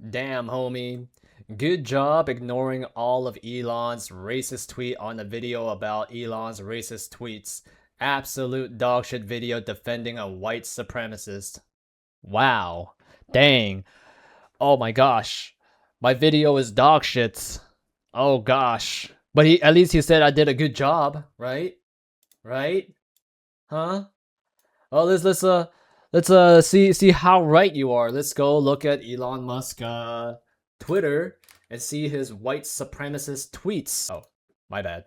Damn, homie. Good job ignoring all of Elon's racist tweet on the video about Elon's racist tweets. Absolute dogshit video defending a white supremacist. Wow. Dang. Oh my gosh. My video is dogshit. Oh gosh. But at least he said I did a good job, right? Right? Huh? Oh, let's see how right you are. Let's go look at Elon Musk Twitter and see his white supremacist tweets. Oh, my bad.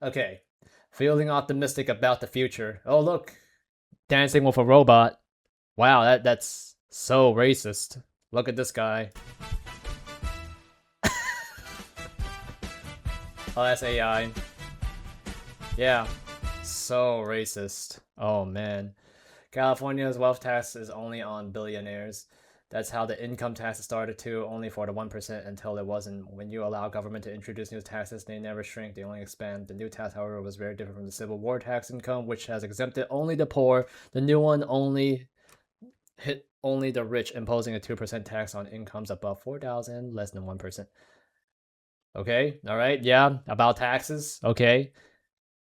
Okay. Feeling optimistic about the future. Oh, look. Dancing with a robot. Wow, that's so racist. Look at this guy. Oh, that's AI. Yeah. So racist. Oh man. California's wealth tax is only on billionaires. That's how the income tax started too, only for the 1% until it wasn't. When you allow government to introduce new taxes, they never shrink, they only expand. The new tax, however, was very different from the Civil War tax income, which has exempted only the poor. The new one only hit only the rich, imposing a 2% tax on incomes above 4,000, less than 1%. Okay, all right, yeah, about taxes. Okay.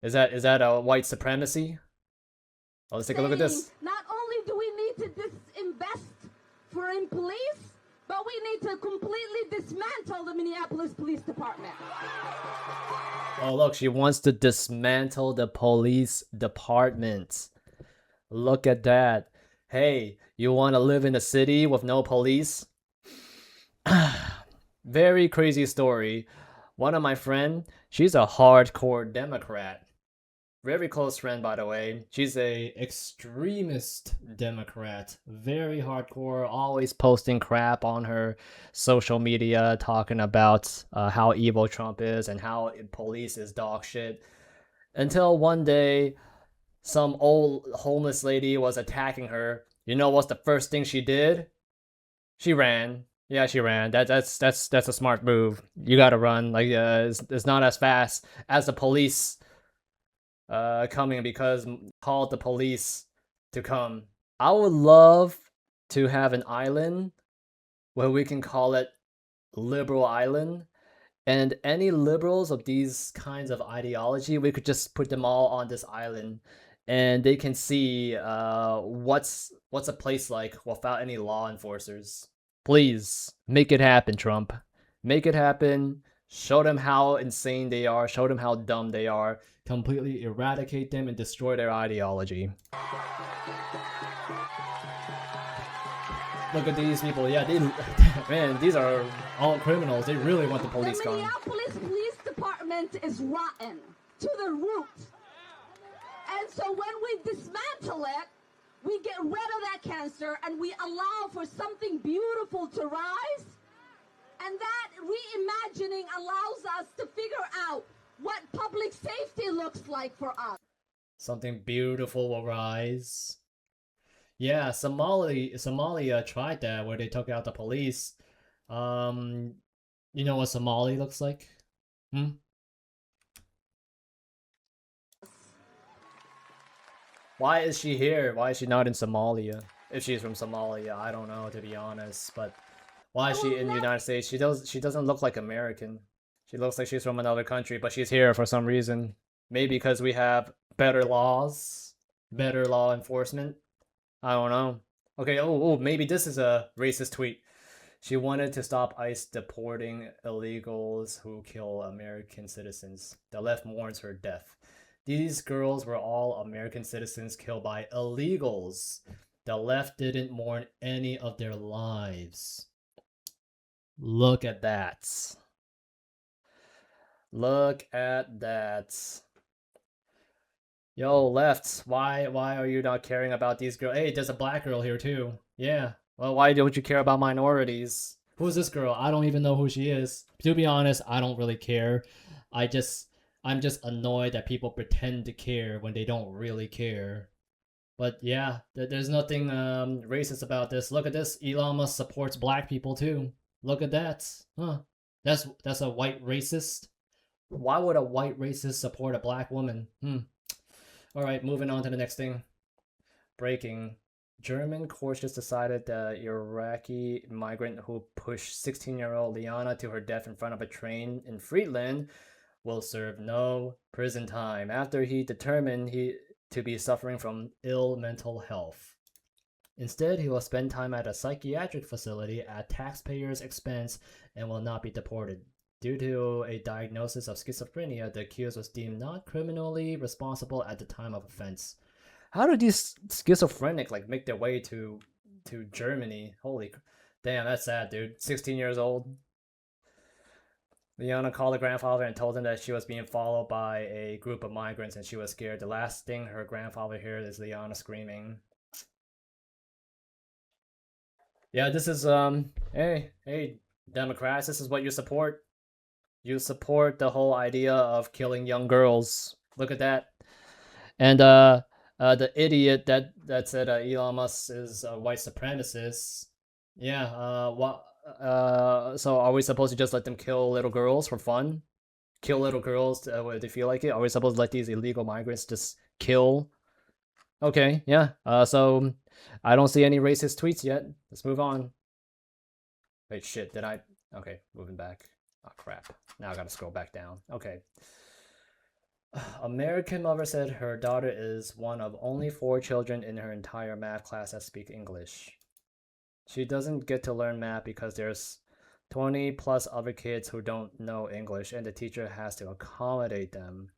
Is that a white supremacy? Oh, let's take a look at this. Not only do we need to disinvest in police, but we need to completely dismantle the Minneapolis Police Department. Oh, look, she wants to dismantle the police department. Look at that. Hey, you want to live in a city with no police? Very crazy story. One of my friend, she's a hardcore Democrat. Very close friend, by the way. She's a extremist Democrat. Very hardcore, always posting crap on her social media, talking about how evil Trump is and how police is dog shit. Until one day, some old homeless lady was attacking her. You know what's the first thing she did? She ran. Yeah, she ran. That's a smart move. You gotta run. Like it's not as fast as the police coming because called the police to come. I would love to have an island where we can call it Liberal Island, and any liberals of these kinds of ideology, we could just put them all on this island, and they can see what's a place like without any law enforcers. Please make it happen, Trump. Make it happen. Show them how insane they are. Show them how dumb they are. Completely eradicate them and destroy their ideology. Look at these people. Yeah, man, these are all criminals. They really want the police gone. The Minneapolis Police Department is rotten to the root. And so when we dismantle it, we get rid of that cancer and we allow for something beautiful to rise. And that reimagining allows us to figure out what public safety looks like for us. Something beautiful will rise. Yeah, Somalia tried that where they took out the police. You know what Somali looks like? Why is she here? Why is she not in Somalia? If she's from Somalia, I don't know, to be honest. But why is she in the United States? She doesn't look like American. She looks like she's from another country, but she's here for some reason. Maybe because we have better laws, better law enforcement. I don't know. Okay, maybe this is a racist tweet. She wanted to stop ICE deporting illegals who kill American citizens. The left mourns her death. These girls were all American citizens killed by illegals. The left didn't mourn any of their lives. Look at that. Look at that. Yo, left, why are you not caring about these girls? Hey, there's a black girl here too. Yeah. Well, why don't you care about minorities? Who's this girl? I don't even know who she is. To be honest, I don't really care. I'm just annoyed that people pretend to care when they don't really care. But yeah, there's nothing racist about this. Look at this. Elon Musk supports black people too. Look at that. Huh. That's a white racist. Why would a white racist support a black woman? Alright, moving on to the next thing. Breaking. German courts just decided that Iraqi migrant who pushed 16-year-old Liana to her death in front of a train in Friedland will serve no prison time after he determined he to be suffering from ill mental health. Instead, he will spend time at a psychiatric facility at taxpayers' expense and will not be deported. Due to a diagnosis of schizophrenia, the accused was deemed not criminally responsible at the time of offense. How did these schizophrenic like make their way to Germany? Holy, damn, that's sad, dude. 16 years old. Leona called her grandfather and told him that she was being followed by a group of migrants and she was scared. The last thing her grandfather heard is Leona screaming. Yeah, this is hey Democrats, this is what you support. You support the whole idea of killing young girls. Look at that. And the idiot that said Elon Musk is a white supremacist. Yeah. What? So are we supposed to just let them kill little girls for fun? Kill little girls when they feel like it? Are we supposed to let these illegal migrants just kill? Okay. Yeah. So I don't see any racist tweets yet. Let's move on. Wait, shit. Did I? Okay, moving back. Oh crap. Now I gotta scroll back down. Okay. American mother said her daughter is one of only 4 children in her entire math class that speak English. She doesn't get to learn math because there's 20 plus other kids who don't know English and the teacher has to accommodate them.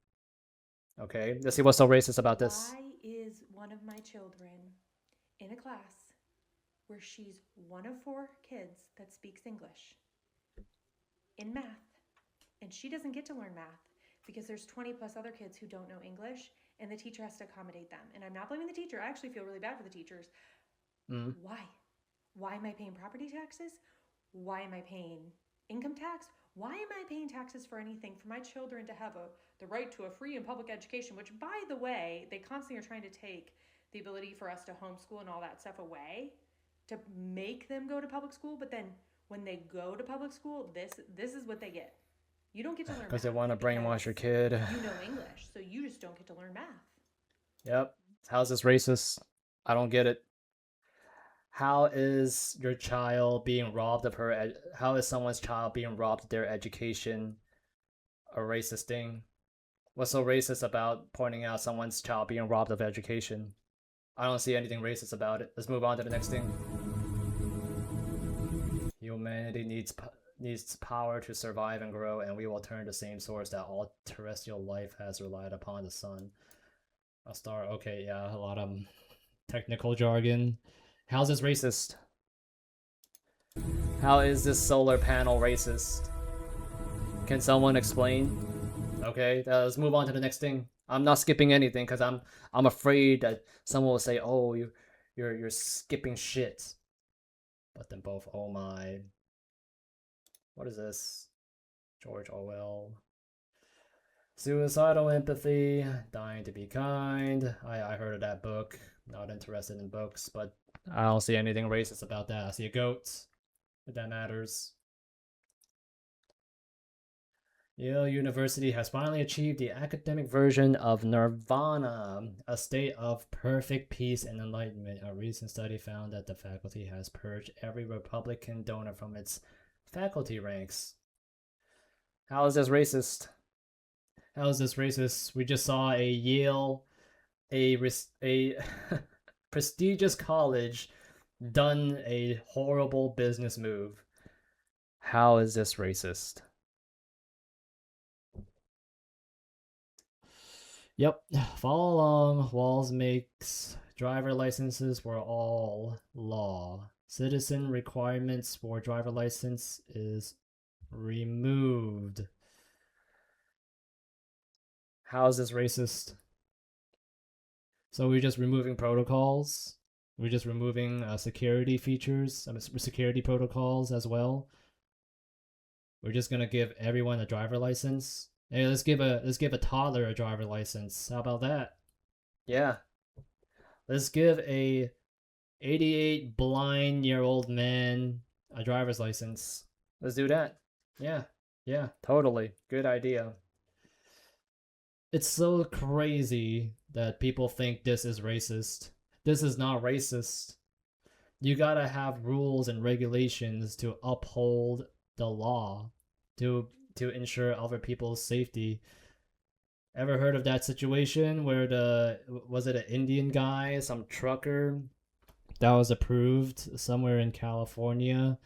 Okay, let's see what's so racist about this. Why is one of my children in a class where she's one of 4 kids that speaks English in math, and she doesn't get to learn math because there's 20 plus other kids who don't know English and the teacher has to accommodate them? And I'm not blaming the teacher. I actually feel really bad for the teachers. Why? Why am I paying property taxes? Why am I paying income tax? Why am I paying taxes for anything for my children to have the right to a free and public education, which, by the way, they constantly are trying to take the ability for us to homeschool and all that stuff away to make them go to public school. But then when they go to public school, this is what they get. You don't get to learn Because math they want to brainwash your because kid. you know English, so you just don't get to learn math. Yep. How's this racist? I don't get it. How is your child being robbed of her? How is someone's child being robbed of their education a racist thing? What's so racist about pointing out someone's child being robbed of education? I don't see anything racist about it. Let's move on to the next thing. Humanity needs power to survive and grow, and we will turn to the same source that all terrestrial life has relied upon, the sun. A star. Okay, yeah, a lot of technical jargon. How's this racist? How is this solar panel racist? Can someone explain? Okay, let's move on to the next thing. I'm not skipping anything because I'm afraid that someone will say, "Oh, you're skipping shit." But then both, oh my, what is this? George Orwell. Suicidal empathy, dying to be kind. I heard of that book. Not interested in books, but I don't see anything racist about that. I see a goat, if that matters. Yale University has finally achieved the academic version of nirvana, a state of perfect peace and enlightenment. A recent study found that the faculty has purged every Republican donor from its faculty ranks. How is this racist? How is this racist? We just saw a Yale, a prestigious college, done a horrible business move. How is this racist? Yep, follow along. Walls makes driver licenses for all law. Citizen requirements for driver license is removed. How is this racist? So we're just removing protocols. We're just removing security features, security protocols as well. We're just gonna give everyone a driver license. Hey, let's give a toddler a driver license. How about that? Yeah. Let's give a 88 blind-year-old man a driver's license. Let's do that. Yeah. Yeah, totally. Good idea. It's so crazy that people think this is racist. This is not racist. You gotta have rules and regulations to uphold the law, to ensure other people's safety. Ever heard of that situation where was it an Indian guy, some trucker that was approved somewhere in California?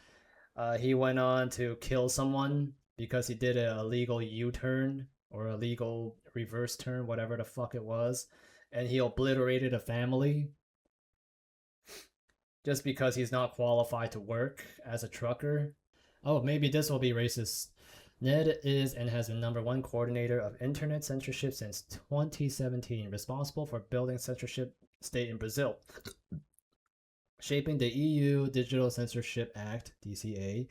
He went on to kill someone because he did an illegal U-turn or a legal reverse turn, whatever the fuck it was, and he obliterated a family just because he's not qualified to work as a trucker. Oh, maybe this will be racist. Ned is and has been #1 coordinator of internet censorship since 2017, responsible for building censorship state in Brazil, shaping the EU Digital Censorship Act (DCA),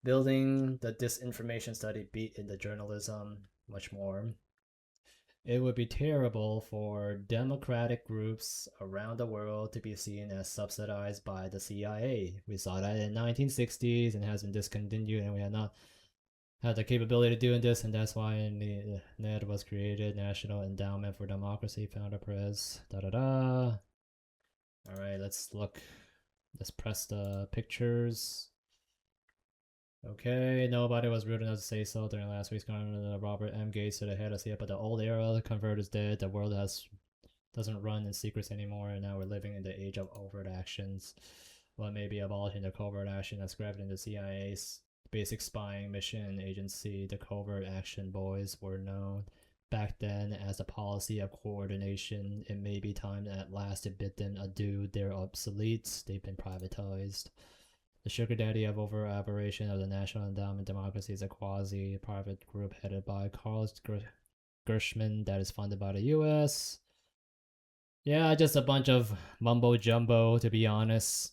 building the disinformation study beat in the journalism, much more. It would be terrible for democratic groups around the world to be seen as subsidized by the CIA. We saw that in the 1960s and has been discontinued, and we had not had the capability of doing this, and that's why the NED was created, National Endowment for Democracy, founder Perez. Da da da. All right, let's look. Let's press the pictures. Okay, nobody was rude enough to say so during last week's conference. Robert M. Gates to the head of CIA, but the old era, the convert is dead. The world doesn't run in secrets anymore, and now we're living in the age of overt actions. Well, maybe abolishing the covert action that's grabbed into CIA's basic spying mission agency. The covert action boys were known back then as a policy of coordination. It may be time at last to bid them adieu. They're obsolete. They've been privatized. The sugar daddy of over aberration of the National Endowment Democracy is a quasi-private group headed by Carl Gershman that is funded by the U.S. Yeah, just a bunch of mumbo jumbo, to be honest.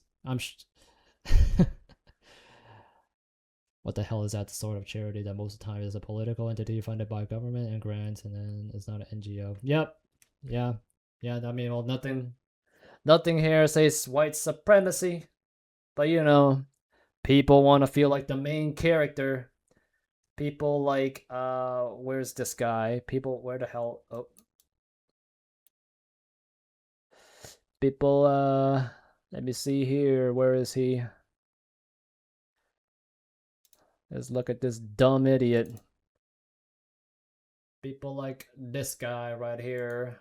What the hell is that? The sort of charity that most of the time is a political entity funded by government and grants, and then it's not an NGO. Yep. Yeah. I mean, well, nothing here says white supremacy, but you know, people want to feel like the main character. People like, where's this guy? People, where the hell? Oh. People, let me see here. Where is he? Let's look at this dumb idiot. People like this guy right here.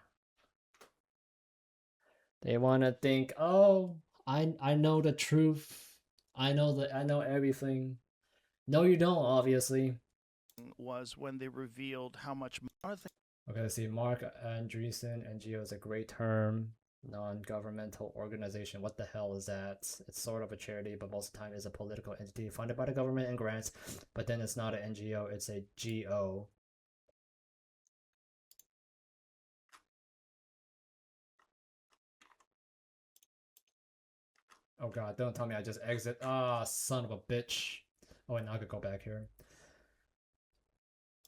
They want to think, oh, I know the truth. I know everything. No, you don't, obviously. Was when they revealed how much. Okay, see, Mark Andreessen, NGO is a great term. Non-governmental organization. What the hell is that? It's sort of a charity, but most of the time is a political entity funded by the government and grants. But then it's not an NGO, it's a GO. Oh god, don't tell me I just exit. Ah, son of a bitch. Oh, and now I could go back here.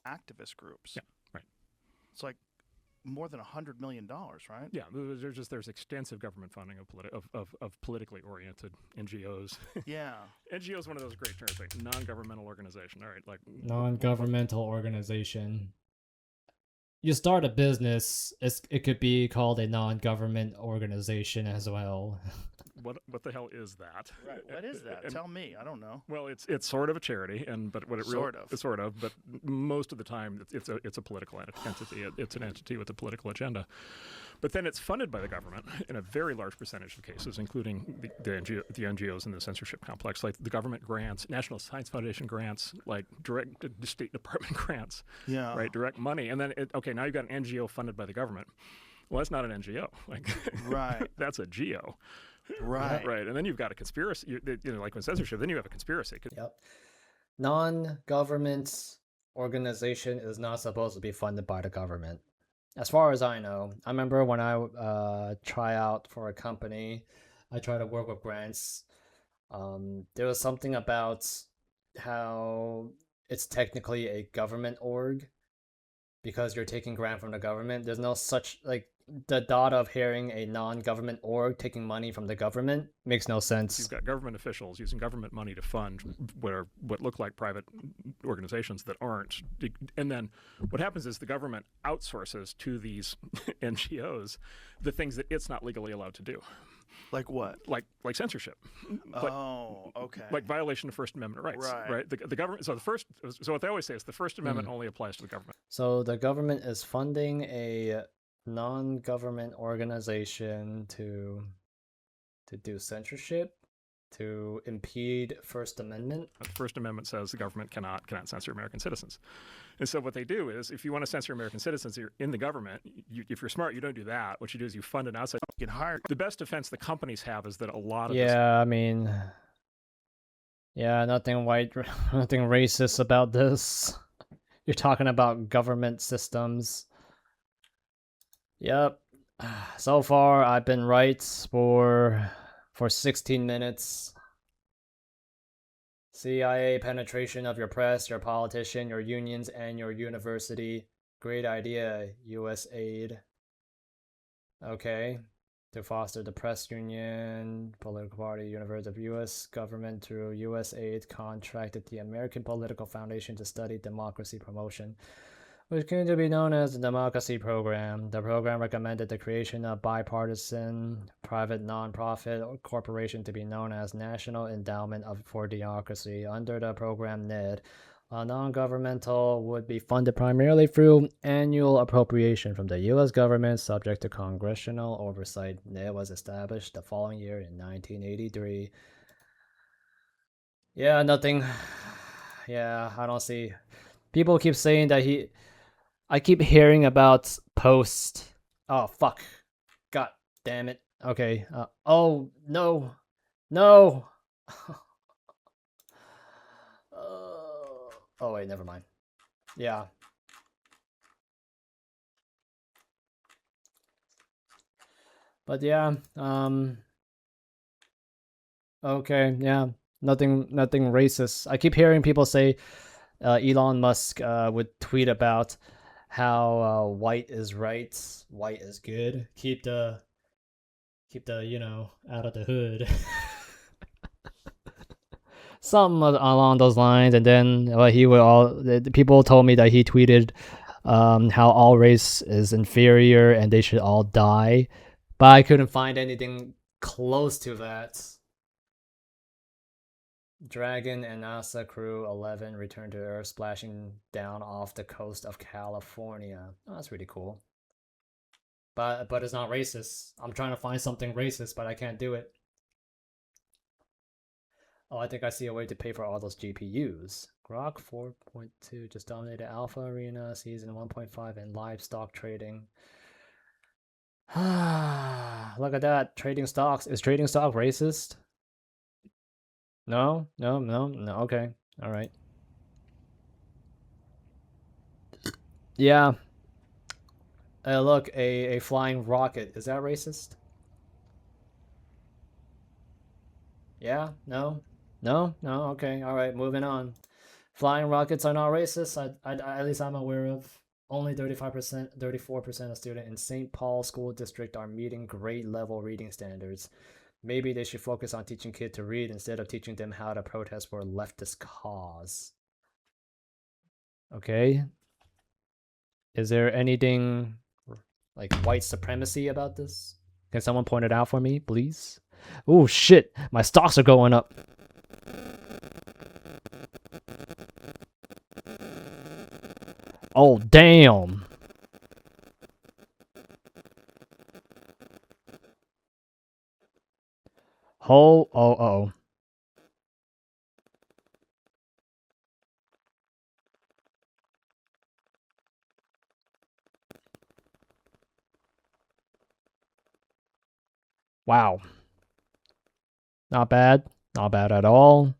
Activist groups. Yeah, right. It's like more than $100 million, right? Yeah, there's extensive government funding of politically oriented NGOs. Yeah. NGO is one of those great terms, like non-governmental organization. All right, like non-governmental organization. You start a business, it could be called a non-government organization as well. What the hell is that? Right. What is that? Tell me. I don't know. Well, it's sort of a charity, but what it really sort of, but most of the time it's a political entity. It's an entity with a political agenda. But then it's funded by the government in a very large percentage of cases, including the NGOs in the censorship complex, like the government grants, National Science Foundation grants, like direct State Department grants. Yeah. Right, direct money, and then now you've got an NGO funded by the government. Well, that's not an NGO. Like, right. That's a GO. Right. Right. And then you've got a conspiracy, like with censorship, then you have a conspiracy. Yep. Non-government organization is not supposed to be funded by the government. As far as I know. I remember when I try out for a company, I try to work with grants. There was something about how it's technically a government org because you're taking grant from the government. There's no such, like, the thought of hearing a non-government org taking money from the government makes no sense. You've got government officials using government money to fund what look like private organizations that aren't. And then what happens is the government outsources to these NGOs the things that it's not legally allowed to do. Like what? Like censorship. Oh, okay. Like violation of First Amendment rights. Right. The government. So what they always say is the First Amendment only applies to the government. So the government is funding a non-government organization to do censorship, to impede First Amendment. The First Amendment says the government cannot censor American citizens. And so what they do is, if you want to censor American citizens, you're in the government. if you're smart, you don't do that. What you do is you fund an outside. You can hire. The best defense the companies have is that a lot of I mean, nothing nothing racist about this. You're talking about government systems. Yep. So far, I've been right for 16 minutes. CIA penetration of your press, your politician, your unions, and your university. Great idea, US aid. Okay. To foster the press union, political party, universe of US government through US aid contracted the American Political Foundation to study democracy promotion, which came to be known as the Democracy Program. The program recommended the creation of bipartisan private nonprofit corporation to be known as National Endowment for Democracy. Under the program, NED, a non-governmental would be funded primarily through annual appropriation from the U.S. government, subject to congressional oversight. NED was established the following year in 1983. Yeah, nothing. Yeah, I don't see. People keep saying that I keep hearing about post. Oh, fuck. God damn it. Okay. Oh, no. No. Oh, wait, never mind. Yeah. But yeah, okay, yeah. Nothing racist. I keep hearing people say Elon Musk would tweet about how white is right, white is good. Keep the out of the hood. Something along those lines. And then people told me that he tweeted how all race is inferior and they should all die, but I couldn't find anything close to that. Dragon and NASA Crew 11 returned to Earth, splashing down off the coast of California. Oh, that's really cool. But it's not racist. I'm trying to find something racist, but I can't do it. Oh, I think I see a way to pay for all those GPUs. Grok 4.2 just dominated Alpha Arena, Season 1.5, and live stock trading. Look at that. Trading stocks. Is trading stock racist? No. Okay. All right. Yeah. Look, a flying rocket. Is that racist? Yeah? No? Okay. All right. Moving on. Flying rockets are not racist. At least I'm aware of. Only 34% of students in St. Paul School District are meeting grade level reading standards. Maybe they should focus on teaching kids to read instead of teaching them how to protest for a leftist cause. Okay. Is there anything like white supremacy about this? Can someone point it out for me, please? Oh shit, my stocks are going up. Oh damn. Oh. Wow. Not bad. Not bad at all.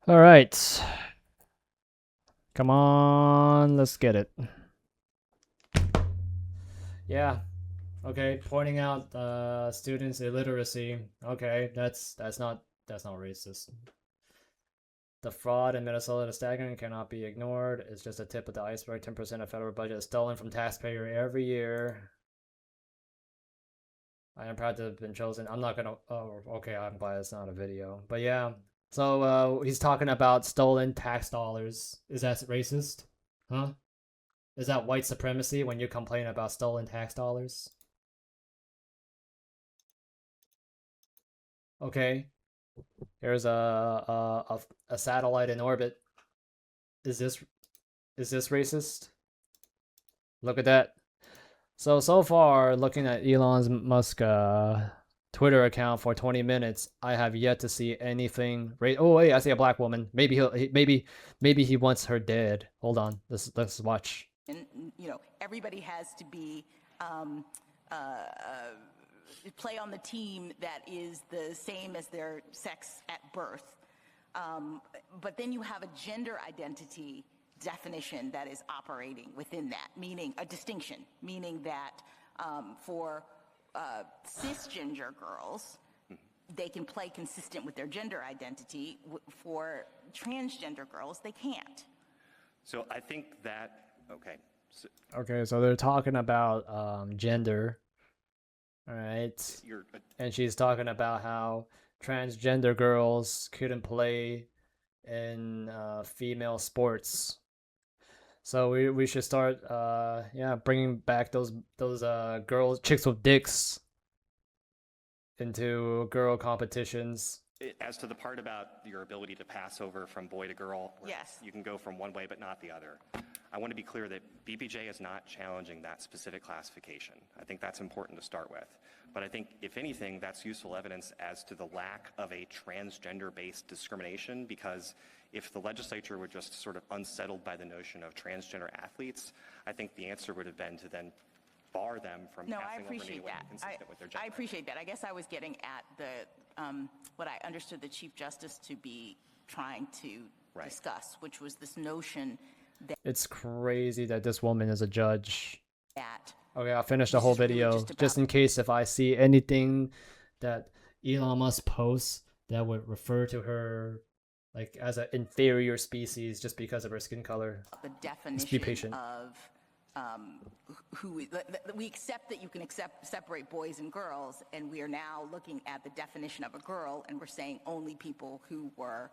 All right. Come on, let's get it. Yeah. Okay, pointing out students' illiteracy. Okay, that's not racist. The fraud in Minnesota is staggering, cannot be ignored. It's just a tip of the iceberg. 10% of federal budget is stolen from taxpayer every year. I am proud to have been chosen. I'm not gonna. Oh, okay. I'm glad it's not a video. But yeah. So he's talking about stolen tax dollars. Is that racist? Huh? Is that white supremacy when you complain about stolen tax dollars? Okay. Here's a satellite in orbit. Is this racist? Look at that. So far, looking at Elon Musk Twitter account for 20 minutes, I have yet to see anything. Oh wait, I see a black woman. Maybe maybe he wants her dead. Hold on, let's watch. And everybody has to be play on the team that is the same as their sex at birth. But then you have a gender identity definition that is operating within that, meaning a distinction, meaning that for cisgender girls, they can play consistent with their gender identity. For transgender girls, they can't. So I think that, okay. Okay, so they're talking about gender. All right. And she's talking about how transgender girls couldn't play in female sports. So we should start bringing back those girls, chicks with dicks into girl competitions. As to the part about your ability to pass over from boy to girl, yes, you can go from one way but not the other. I want to be clear that BPJ is not challenging that specific classification. I think that's important to start with. But I think, if anything, that's useful evidence as to the lack of a transgender-based discrimination, because if the legislature were just sort of unsettled by the notion of transgender athletes, I think the answer would have been to then bar them from passing over anyone consistent with their gender. I appreciate that. I guess I was getting at the what I understood the Chief Justice to be trying to discuss, which was this notion that it's crazy that this woman is a judge. That okay, I'll finish the whole video really just in case if I see anything that Elon Musk posts that would refer to her like as an inferior species just because of her skin color. The definition just be patient. Of who we accept that you can separate boys and girls, and we are now looking at the definition of a girl, and we're saying only people who were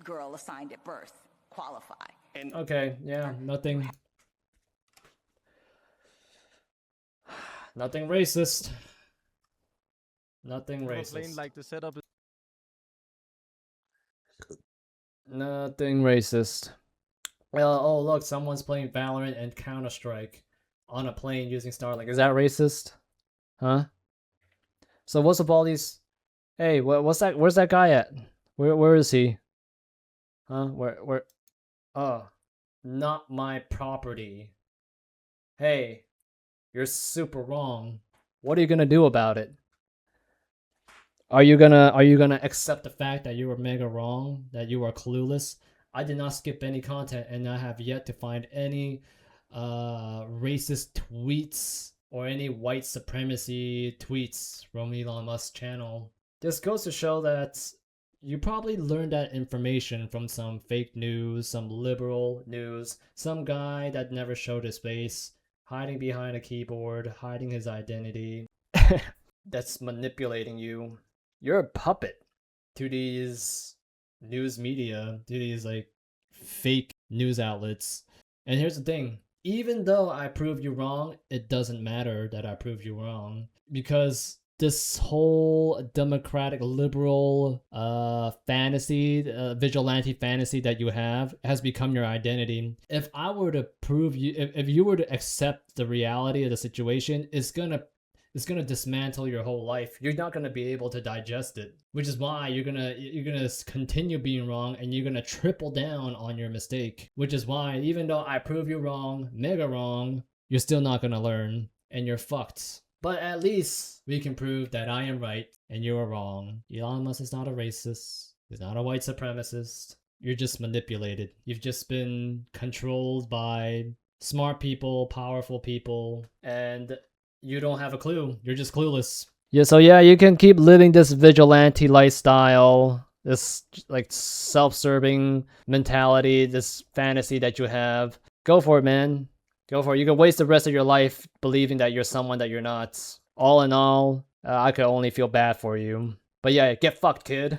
girl assigned at birth qualify. And okay, yeah, nothing racist. Nothing racist. Like the setup. Nothing racist. Well, oh look, someone's playing Valorant and Counter-Strike on a plane using Starlink. Is that racist? Huh? So what's up all these? Hey, what's that? Where's that guy at? Where is he? Huh? Where? Oh, not my property. Hey, you're super wrong. What are you gonna do about it? Are you gonna accept the fact that you were mega wrong, that you are clueless? I did not skip any content, and I have yet to find any racist tweets or any white supremacy tweets from Elon Musk's channel. This goes to show that you probably learned that information from some fake news, some liberal news, some guy that never showed his face, hiding behind a keyboard, hiding his identity. That's manipulating you. You're a puppet to these news media, to these like fake news outlets. And here's the thing, even though I prove you wrong, it doesn't matter that I prove you wrong, because this whole democratic liberal fantasy, vigilante fantasy that you have has become your identity. If I were to prove you, if you were to accept the reality of the situation, it's gonna dismantle your whole life. You're not gonna be able to digest it, which is why you're gonna continue being wrong, and you're gonna triple down on your mistake. Which is why, even though I prove you wrong, mega wrong, you're still not gonna learn, and you're fucked. But at least we can prove that I am right and you are wrong. Elon Musk is not a racist. He's not a white supremacist. You're just manipulated. You've just been controlled by smart people, powerful people, and you don't have a clue. You're just clueless. Yeah, so yeah, you can keep living this vigilante lifestyle this like self-serving mentality, this fantasy that you have. Go for it, man. Go for it. You can waste the rest of your life believing that you're someone that you're not. All in all, I could only feel bad for you. But yeah, get fucked, kid.